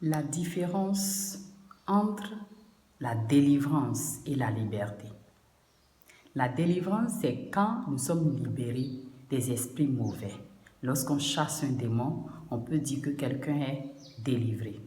La différence entre la délivrance et la liberté. La délivrance, c'est quand nous sommes libérés des esprits mauvais. Lorsqu'on chasse un démon, on peut dire que quelqu'un est délivré.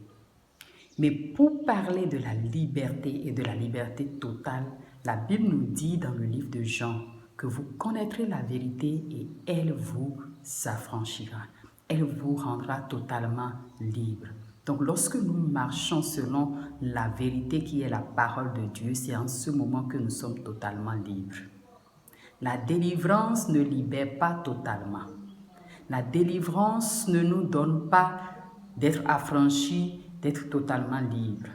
Mais pour parler de la liberté et de la liberté totale, la Bible nous dit dans le livre de Jean que vous connaîtrez la vérité et elle vous affranchira. Elle vous rendra totalement libre. Donc lorsque nous marchons selon la vérité qui est la parole de Dieu, c'est en ce moment que nous sommes totalement libres. La délivrance ne libère pas totalement. La délivrance ne nous donne pas d'être affranchis, d'être totalement libres.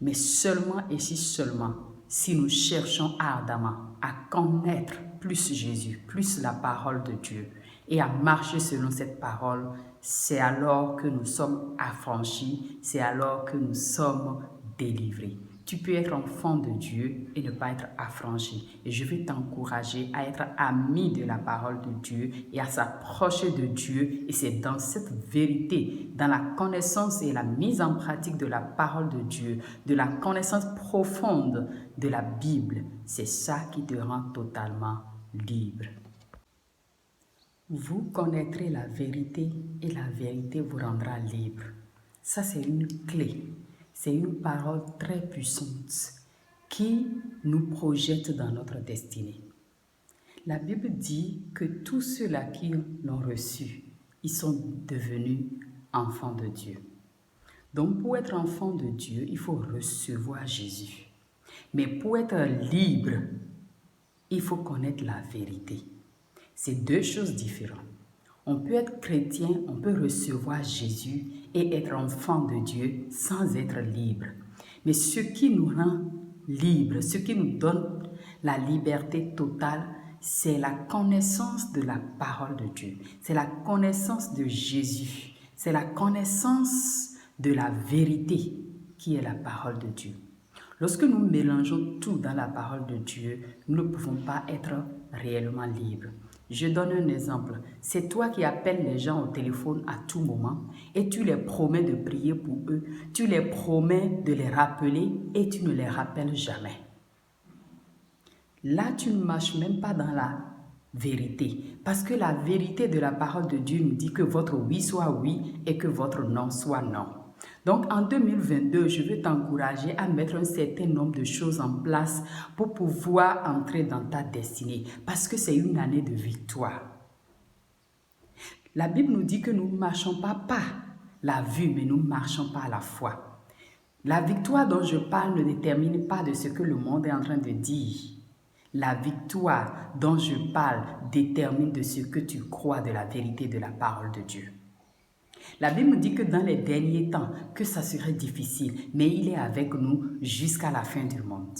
Mais seulement et seulement si nous cherchons ardemment à connaître plus Jésus, plus la parole de Dieu et à marcher selon cette parole, c'est alors que nous sommes affranchis, c'est alors que nous sommes délivrés. Tu peux être enfant de Dieu et ne pas être affranchi. Et je vais t'encourager à être ami de la parole de Dieu et à s'approcher de Dieu. Et c'est dans cette vérité, dans la connaissance et la mise en pratique de la parole de Dieu, de la connaissance profonde de la Bible, c'est ça qui te rend totalement libre. Vous connaîtrez la vérité et la vérité vous rendra libre. Ça, c'est une clé. C'est une parole très puissante qui nous projette dans notre destinée. La Bible dit que tous ceux-là qui l'ont reçu, ils sont devenus enfants de Dieu. Donc, pour être enfant de Dieu, il faut recevoir Jésus. Mais pour être libre, il faut connaître la vérité. C'est deux choses différentes. On peut être chrétien, on peut recevoir Jésus et être enfant de Dieu sans être libre. Mais ce qui nous rend libres, ce qui nous donne la liberté totale, c'est la connaissance de la parole de Dieu. C'est la connaissance de Jésus. C'est la connaissance de la vérité qui est la parole de Dieu. Lorsque nous mélangeons tout dans la parole de Dieu, nous ne pouvons pas être réellement libres. Je donne un exemple. C'est toi qui appelles les gens au téléphone à tout moment et tu les promets de prier pour eux. Tu les promets de les rappeler et tu ne les rappelles jamais. Là, tu ne marches même pas dans la vérité. Parce que la vérité de la parole de Dieu nous dit que votre oui soit oui et que votre non soit non. Donc en 2022, je veux t'encourager à mettre un certain nombre de choses en place pour pouvoir entrer dans ta destinée. Parce que c'est une année de victoire. La Bible nous dit que nous ne marchons pas par la vue, mais nous marchons par la foi. La victoire dont je parle ne détermine pas de ce que le monde est en train de dire. La victoire dont je parle détermine de ce que tu crois de la vérité de la parole de Dieu. La Bible nous dit que dans les derniers temps, que ça serait difficile, mais il est avec nous jusqu'à la fin du monde.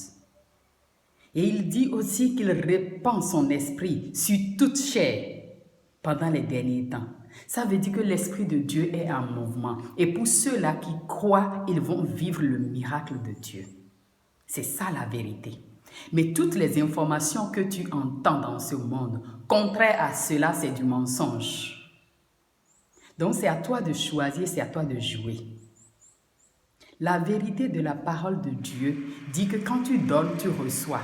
Et il dit aussi qu'il répand son esprit sur toute chair pendant les derniers temps. Ça veut dire que l'Esprit de Dieu est en mouvement. Et pour ceux-là qui croient, ils vont vivre le miracle de Dieu. C'est ça la vérité. Mais toutes les informations que tu entends dans ce monde, contraire à cela, c'est du mensonge. Donc c'est à toi de choisir, c'est à toi de jouer. La vérité de la parole de Dieu dit que quand tu donnes, tu reçois.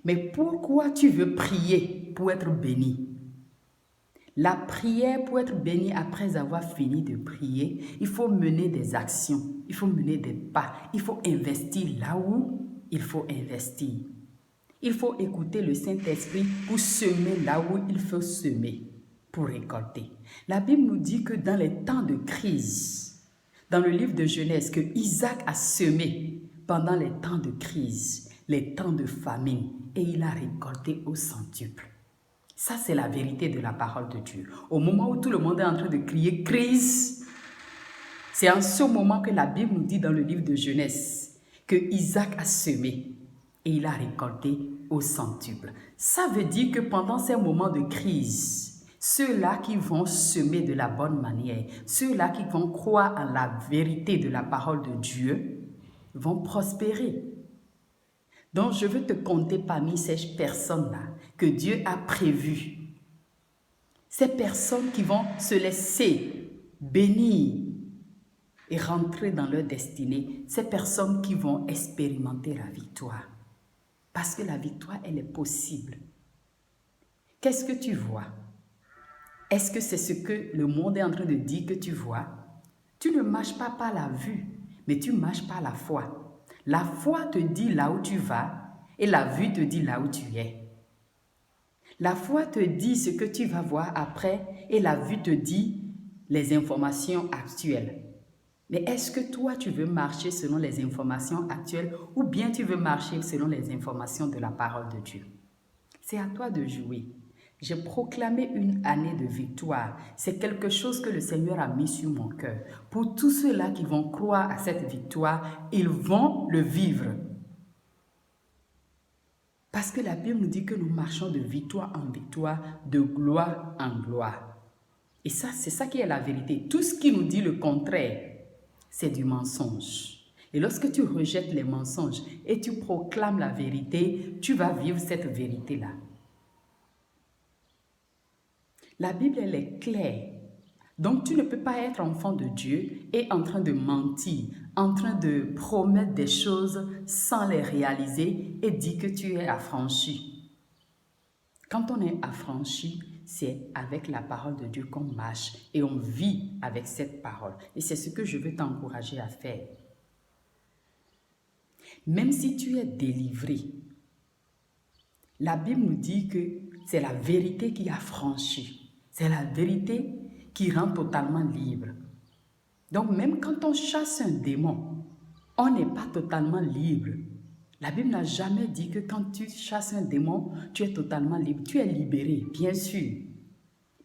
Mais pourquoi tu veux prier pour être béni? La prière, pour être béni après avoir fini de prier, il faut mener des actions, il faut mener des pas, il faut investir là où il faut investir. Il faut écouter le Saint-Esprit pour semer là où il faut semer, pour récolter. La Bible nous dit que dans les temps de crise, dans le livre de Genèse, que Isaac a semé pendant les temps de crise, les temps de famine, et il a récolté au centuple. Ça, c'est la vérité de la parole de Dieu. Au moment où tout le monde est en train de crier « crise », c'est en ce moment que la Bible nous dit dans le livre de Genèse que Isaac a semé et il a récolté au centuple. Ça veut dire que pendant ces moments de crise, ceux-là qui vont semer de la bonne manière, ceux-là qui vont croire en la vérité de la parole de Dieu, vont prospérer. Donc, je veux te compter parmi ces personnes-là que Dieu a prévues. Ces personnes qui vont se laisser bénir et rentrer dans leur destinée ces personnes qui vont expérimenter la victoire. Parce que la victoire, elle est possible. Qu'est-ce que tu vois? Est-ce que c'est ce que le monde est en train de dire que tu vois? Tu ne marches pas par la vue, mais tu marches par la foi. La foi te dit là où tu vas et la vue te dit là où tu es. La foi te dit ce que tu vas voir après et la vue te dit les informations actuelles. Mais est-ce que toi, tu veux marcher selon les informations actuelles ou bien tu veux marcher selon les informations de la parole de Dieu? C'est à toi de jouer. J'ai proclamé une année de victoire. C'est quelque chose que le Seigneur a mis sur mon cœur. Pour tous ceux-là qui vont croire à cette victoire, ils vont le vivre. Parce que la Bible nous dit que nous marchons de victoire en victoire, de gloire en gloire. Et ça, c'est ça qui est la vérité. Tout ce qui nous dit le contraire, c'est du mensonge. Et lorsque tu rejettes les mensonges et tu proclames la vérité, tu vas vivre cette vérité-là. La Bible, elle est claire. Donc, tu ne peux pas être enfant de Dieu et en train de mentir, en train de promettre des choses sans les réaliser et dire que tu es affranchi. Quand on est affranchi, c'est avec la parole de Dieu qu'on marche et on vit avec cette parole. Et c'est ce que je veux t'encourager à faire. Même si tu es délivré, la Bible nous dit que c'est la vérité qui affranchit. C'est la vérité qui rend totalement libre. Donc même quand on chasse un démon, on n'est pas totalement libre. La Bible n'a jamais dit que quand tu chasses un démon, tu es totalement libre. Tu es libéré, bien sûr,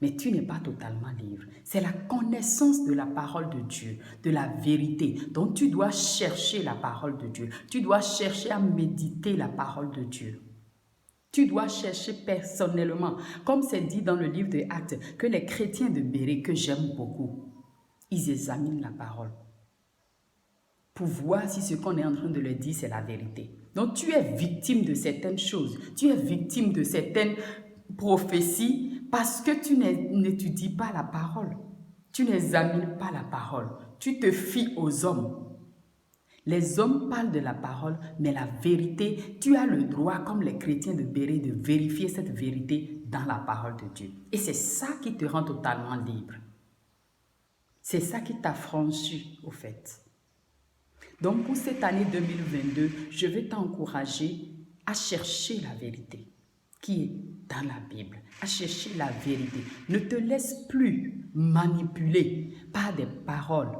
mais tu n'es pas totalement libre. C'est la connaissance de la parole de Dieu, de la vérité. Donc tu dois chercher la parole de Dieu. Tu dois chercher à méditer la parole de Dieu. Tu dois chercher personnellement, comme c'est dit dans le livre des Actes, que les chrétiens de Bérée, que j'aime beaucoup, ils examinent la parole pour voir si ce qu'on est en train de leur dire, c'est la vérité. Donc tu es victime de certaines choses, tu es victime de certaines prophéties parce que tu n'étudies pas la parole, tu n'examines pas la parole, tu te fies aux hommes. Les hommes parlent de la parole, mais la vérité, tu as le droit, comme les chrétiens de Bérée, de vérifier cette vérité dans la parole de Dieu. Et c'est ça qui te rend totalement libre. C'est ça qui t'affranchit, au fait. Donc, pour cette année 2022, je vais t'encourager à chercher la vérité qui est dans la Bible, à chercher la vérité. Ne te laisse plus manipuler par des paroles,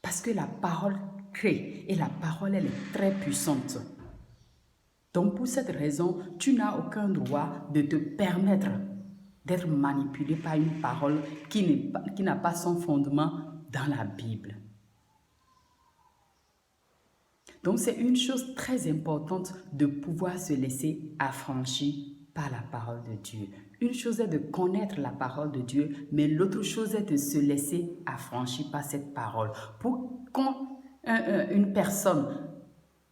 parce que la parole crée et la parole, elle est très puissante. Donc, pour cette raison, tu n'as aucun droit de te permettre d'être manipulé par une parole qui n'a pas son fondement dans la Bible. Donc, c'est une chose très importante de pouvoir se laisser affranchir par la parole de Dieu. Une chose est de connaître la parole de Dieu, mais l'autre chose est de se laisser affranchir par cette parole. Pour quand une personne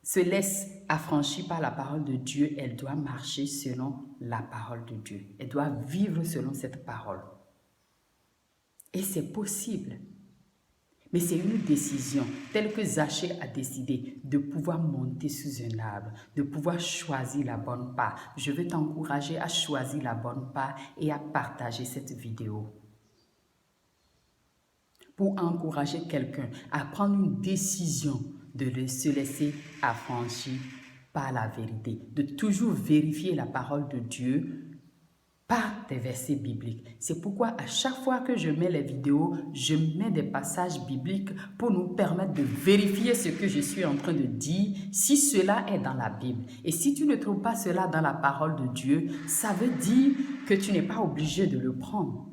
se laisse affranchir par la parole de Dieu, elle doit marcher selon la parole de Dieu. Elle doit vivre selon cette parole. Et c'est possible. Mais c'est une décision, telle que Zachée a décidé de pouvoir monter sous un arbre, de pouvoir choisir la bonne part. Je veux t'encourager à choisir la bonne part et à partager cette vidéo. Pour encourager quelqu'un à prendre une décision de se laisser affranchir par la vérité, de toujours vérifier la parole de Dieu par des versets bibliques. C'est pourquoi à chaque fois que je mets les vidéos, je mets des passages bibliques pour nous permettre de vérifier ce que je suis en train de dire, si cela est dans la Bible. Et si tu ne trouves pas cela dans la parole de Dieu, ça veut dire que tu n'es pas obligé de le prendre.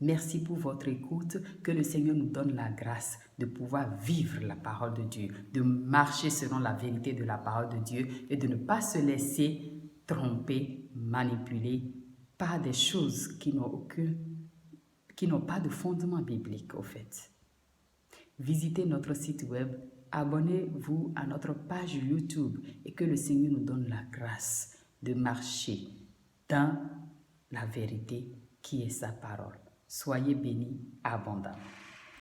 Merci pour votre écoute. Que le Seigneur nous donne la grâce de pouvoir vivre la parole de Dieu, de marcher selon la vérité de la parole de Dieu et de ne pas se laisser tromper, manipuler par des choses qui n'ont pas de fondement biblique au fait. Visitez notre site web, abonnez-vous à notre page YouTube et que le Seigneur nous donne la grâce de marcher dans la vérité qui est sa parole. Soyez bénis abondamment.